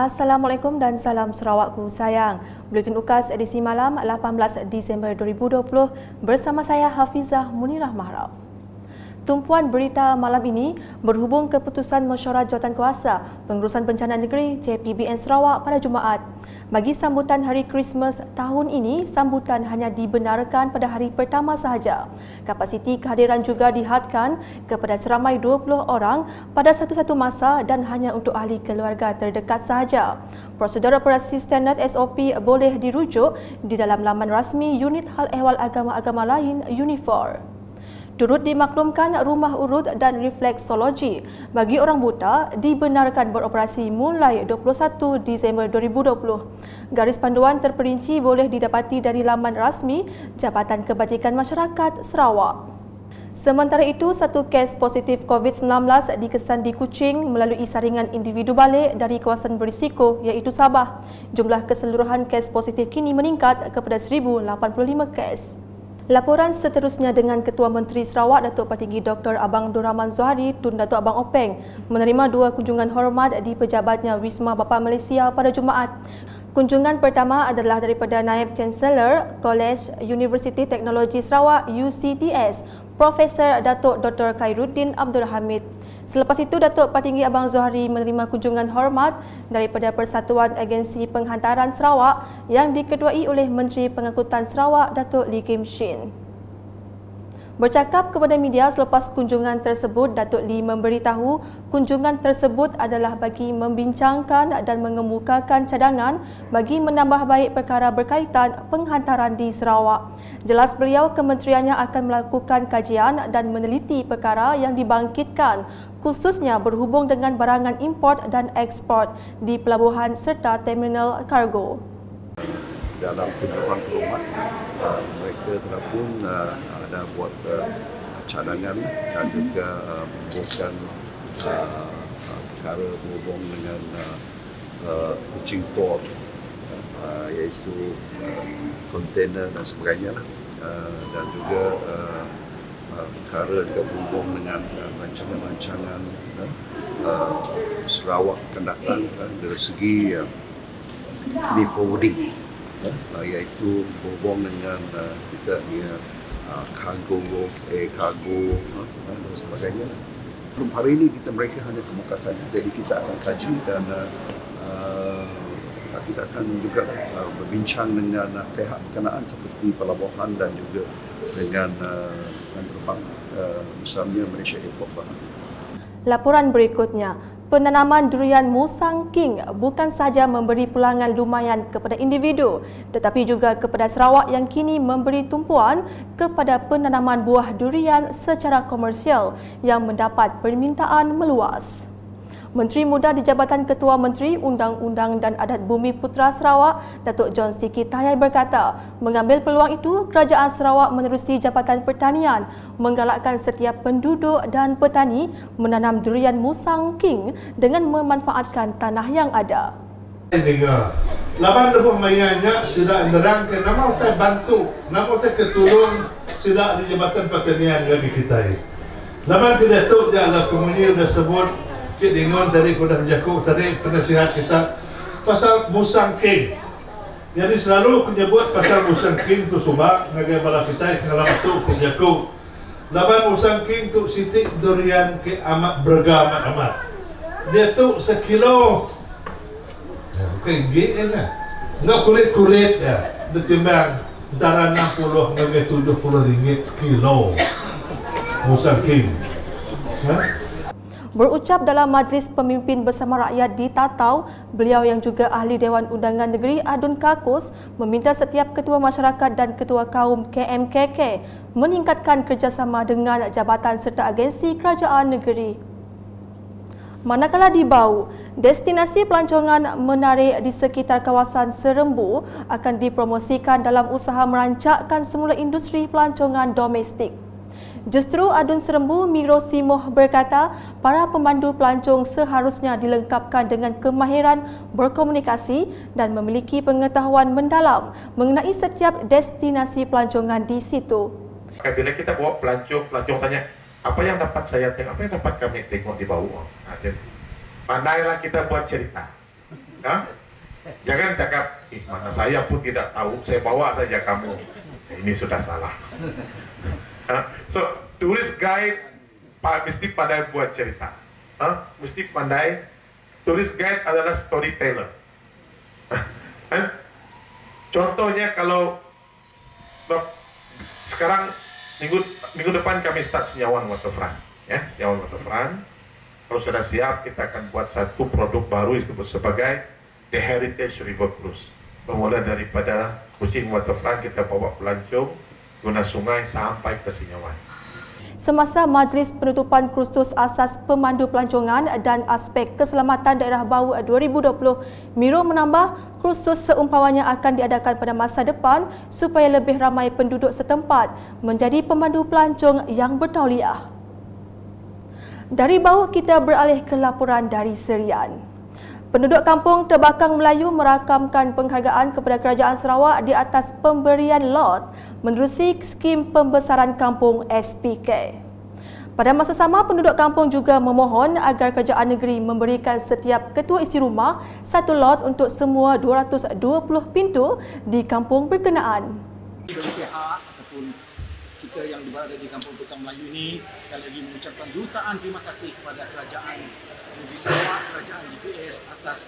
Assalamualaikum dan salam Sarawakku sayang. Buletin UKAS edisi malam 18 Disember 2020 bersama saya Hafizah Munirah Mahrab. Tumpuan berita malam ini berhubung keputusan Mesyuarat Jawatankuasa Pengurusan Bencana Negeri JPBN Sarawak pada Jumaat. Bagi sambutan Hari Krismas tahun ini, sambutan hanya dibenarkan pada hari pertama sahaja. Kapasiti kehadiran juga dihadkan kepada seramai 20 orang pada satu-satu masa dan hanya untuk ahli keluarga terdekat sahaja. Prosedur operasi standard SOP boleh dirujuk di dalam laman rasmi Unit Hal Ehwal Agama-Agama Lain UNIFOR. Turut dimaklumkan rumah urut dan refleksologi bagi orang buta dibenarkan beroperasi mulai 21 Disember 2020. Garis panduan terperinci boleh didapati dari laman rasmi Jabatan Kebajikan Masyarakat Sarawak. Sementara itu, satu kes positif COVID-19 dikesan di Kuching melalui saringan individu balik dari kawasan berisiko iaitu Sabah. Jumlah keseluruhan kes positif kini meningkat kepada 1,085 kes. Laporan seterusnya dengan Ketua Menteri Sarawak Datuk Patinggi Dr. Abang Abdul Rahman Zohari Tun Datuk Abang Openg menerima dua kunjungan hormat di pejabatnya Wisma Bapa Malaysia pada Jumaat. Kunjungan pertama adalah daripada Naib Chancellor Kolej Universiti Teknologi Sarawak UCTS, Profesor Datuk Dr. Khairuddin Abdul Hamid. Selepas itu, Datuk Patinggi Abang Zohari menerima kunjungan hormat daripada Persatuan Agensi Penghantaran Sarawak yang diketuai oleh Menteri Pengangkutan Sarawak, Datuk Lee Kim Shin. Bercakap kepada media selepas kunjungan tersebut, Datuk Lee memberitahu kunjungan tersebut adalah bagi membincangkan dan mengemukakan cadangan bagi menambah baik perkara berkaitan penghantaran di Sarawak. Jelas beliau, kementeriannya akan melakukan kajian dan meneliti perkara yang dibangkitkan khususnya berhubung dengan barangan import dan ekspor di pelabuhan serta terminal kargo. Dalam kunjungan ke rumah, mereka telah pun ada buat cadangan dan juga membuatkan perkara berhubung dengan Kuching Port, iaitu kontainer dan sebagainya, dan juga perkara juga berhubung dengan rancangan-rancangan Sarawak akan datang dari segi forwarding, iaitu berhubung dengan kita punya kargo, dan sebagainya. Hari ini mereka hanya kemukakan, jadi kita akan kaji dan kita akan juga berbincang dengan pihak berkenaan seperti pelabuhan dan juga dengan penerbang, misalnya Malaysia Airport. Laporan berikutnya, penanaman durian Musang King bukan sahaja memberi pulangan lumayan kepada individu tetapi juga kepada Sarawak yang kini memberi tumpuan kepada penanaman buah durian secara komersial yang mendapat permintaan meluas. Menteri Muda di Jabatan Ketua Menteri Undang-Undang dan Adat Bumi Putera Sarawak, Datuk John Siki Tayai berkata, mengambil peluang itu, Kerajaan Sarawak menerusi Jabatan Pertanian menggalakkan setiap penduduk dan petani menanam durian Musang King dengan memanfaatkan tanah yang ada. Laban depan mainnya sudah menerangkan nama kita bantu, nama kita ketulung sudah di Jabatan Pertanian bagi kita. Laban kita tu dia lah komuniti sudah sebut Cik Dingon tadi sudah menjaku tadi penasihat kita pasal Musang King. Jadi selalu menyebut pasal Musang King tu subak ngagai bala kita kalau tu menjaku. Laban Musang King tu sitik durian ke amat beragam amat. Dia tu sekilo ringgit kan. Enggak kulit-kulit ya. Ditimbang antara 60 ngagai 70 ringgit sekilo. Musang King. Berucap dalam Majlis Pemimpin Bersama Rakyat di Tatau, beliau yang juga Ahli Dewan Undangan Negeri Adun Kakus meminta setiap ketua masyarakat dan ketua kaum KMKK meningkatkan kerjasama dengan jabatan serta agensi kerajaan negeri. Manakala di Bau, destinasi pelancongan menarik di sekitar kawasan Serembu akan dipromosikan dalam usaha merancakkan semula industri pelancongan domestik. Justru Adun Serembu Miro Simoh berkata, para pemandu pelancong seharusnya dilengkapkan dengan kemahiran berkomunikasi dan memiliki pengetahuan mendalam mengenai setiap destinasi pelancongan di situ. Bila kita bawa pelancong tanya, apa yang dapat saya tengok, apa yang dapat kami tengok di bawah. Pandailah kita buat cerita. Ha? Jangan cakap, mana saya pun tidak tahu, saya bawa saja kamu. Ini sudah salah. So, tulis guide mesti pandai buat cerita. Mesti pandai. Tulis guide adalah storyteller. Contohnya kalau sekarang minggu depan kami start Senyawan Waterfront, ya, Senyawan Waterfront. Kalau sudah siap, kita akan buat satu produk baru disebut sebagai The Heritage River Cruise. Bermula daripada Kuching Waterfront, kita bawa pelancong guna sungai sampai ke Senyawan. Semasa Majlis Penutupan Kursus Asas Pemandu Pelancongan dan Aspek Keselamatan Daerah Bau 2020, Miro menambah kursus seumpamanya akan diadakan pada masa depan supaya lebih ramai penduduk setempat menjadi pemandu pelancong yang bertauliah. Dari Bau kita beralih ke laporan dari Serian. Penduduk kampung Tebakang Melayu merakamkan penghargaan kepada Kerajaan Sarawak di atas pemberian lot menerusi skim pembesaran kampung SPK. Pada masa sama, penduduk kampung juga memohon agar kerajaan negeri memberikan setiap ketua isi rumah satu lot untuk semua 220 pintu di kampung berkenaan. Bagi pihak ataupun kita yang berada di kampung Tebakang Melayu ini, sekali lagi mengucapkan jutaan terima kasih kepada kerajaan negeri Sarawak, kerajaan GPS atas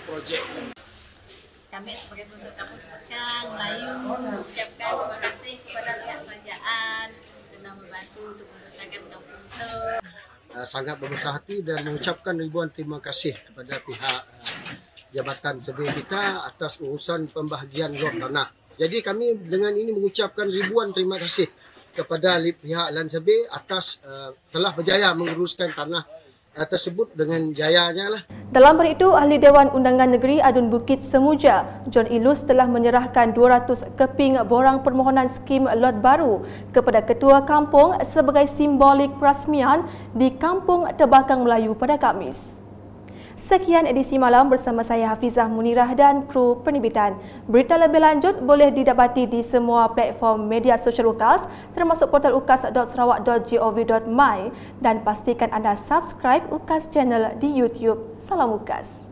projek ini. Kami sebagai penduduk kampung Tebakang Melayu mengucapkan terima kasih kepada pihak kerajaan kerana membantu untuk membesarkan kampung itu. Sangat berbesar hati dan mengucapkan ribuan terima kasih kepada pihak Jabatan Survey kita atas urusan pembahagian lot tanah. Jadi kami dengan ini mengucapkan ribuan terima kasih kepada pihak Land Survey atas telah berjaya menguruskan tanah tersebut dengan jayanya lah. Dalam hari itu, Ahli Dewan Undangan Negeri Adun Bukit Semuja, John Ilus telah menyerahkan 200 keping borang permohonan skim lot baru kepada Ketua Kampung sebagai simbolik perasmian di Kampung Tebakang Melayu pada Khamis. Sekian edisi malam bersama saya Hafizah Munirah dan kru penerbitan. Berita lebih lanjut boleh didapati di semua platform media sosial UKAS termasuk portal ukas.sarawak.gov.my dan pastikan anda subscribe UKAS channel di YouTube. Salam UKAS.